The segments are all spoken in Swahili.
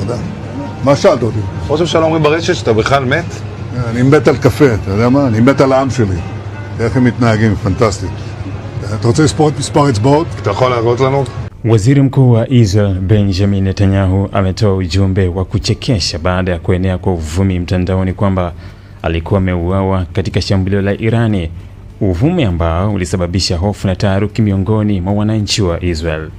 תודה. מה שאלת אותי? ראש הממשלה אומרים ברשת שאתה בכלל מת? אני מת על קפה, אתה יודע מה? אני מת על העם שלי. איך הם מתנהגים, פנטסטי. אתה רוצה לספור את מספר אצבעות? אתה יכול להראות לנו? Waziri Mkuu wa Israel Benjamin Netanyahu ametoa ujumbe wa kuchekesha baada ya kuenea kwa uvumi mtandaoni kwamba alikuwa ameuawa katika shambulio la Irani, uvumi ambao ulisababisha hofu na taharuki miongoni mwa wananchi wa Israel.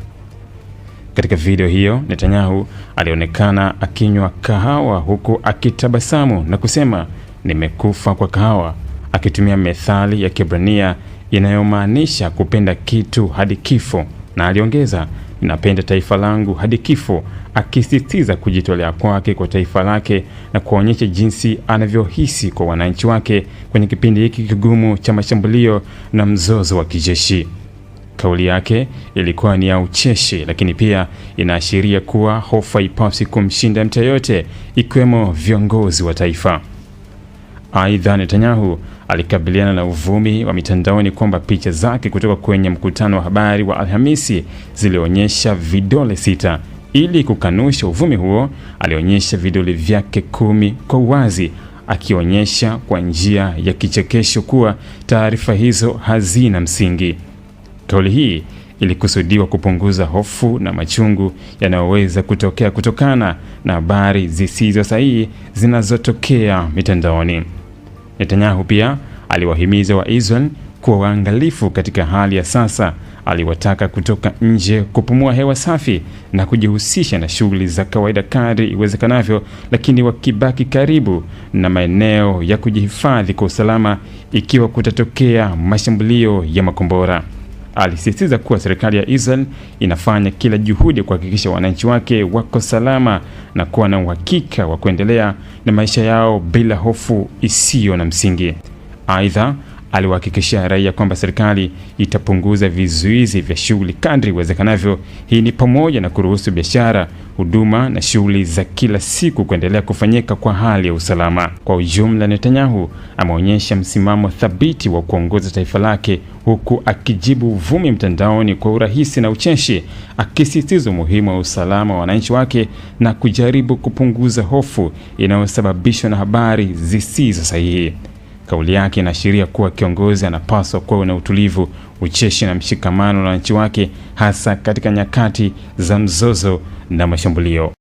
Katika video hiyo, Netanyahu alionekana akinywa kahawa huku akitabasamu na kusema nimekufa kwa kahawa, akitumia methali ya Kiebrania inayomaanisha kupenda kitu hadi kifo, na aliongeza ninapenda taifa langu hadi kifo, akisisitiza kujitolea kwake kwa taifa lake na kuonyesha jinsi anavyohisi kwa wananchi wake kwenye kipindi hiki kigumu cha mashambulio na mzozo wa kijeshi. Kauli yake ilikuwa ni ya ucheshi, lakini pia inaashiria kuwa hofu haipaswi kumshinda mtu yote, ikiwemo viongozi wa taifa. Aidha, Netanyahu alikabiliana na uvumi wa mitandaoni kwamba picha zake kutoka kwenye mkutano wa habari wa Alhamisi zilionyesha vidole 6. Ili kukanusha uvumi huo, alionyesha vidole vyake 10 kwa uwazi, akionyesha kwa njia ya kichekesho kuwa taarifa hizo hazina msingi. Kauli hii ilikusudiwa kupunguza hofu na machungu yanayoweza kutokea kutokana na habari zisizo sahihi zinazotokea mitandaoni. Netanyahu pia aliwahimiza wa Israel kuwa waangalifu katika hali ya sasa. Aliwataka kutoka nje kupumua hewa safi na kujihusisha na shughuli za kawaida kadri iwezekanavyo, lakini wakibaki karibu na maeneo ya kujihifadhi kwa usalama ikiwa kutatokea mashambulio ya makombora. Alisisitiza kuwa serikali ya Israel inafanya kila juhudi kuhakikisha wananchi wake wako salama na kuwa na uhakika wa kuendelea na maisha yao bila hofu isiyo na msingi. Aidha, aliwahakikishia raia kwamba serikali itapunguza vizuizi vya shughuli kadri iwezekanavyo. Hii ni pamoja na kuruhusu biashara, huduma na shughuli za kila siku kuendelea kufanyika kwa hali ya usalama. Kwa ujumla, Netanyahu ameonyesha msimamo thabiti wa kuongoza taifa lake huku akijibu uvumi mtandaoni kwa urahisi na ucheshi, akisisitiza umuhimu wa usalama wa wananchi wake na kujaribu kupunguza hofu inayosababishwa na habari zisizo sahihi. Kauli yake inaashiria kuwa kiongozi anapaswa kuwa na utulivu, ucheshi na mshikamano na wananchi wake, hasa katika nyakati za mzozo na mashambulio.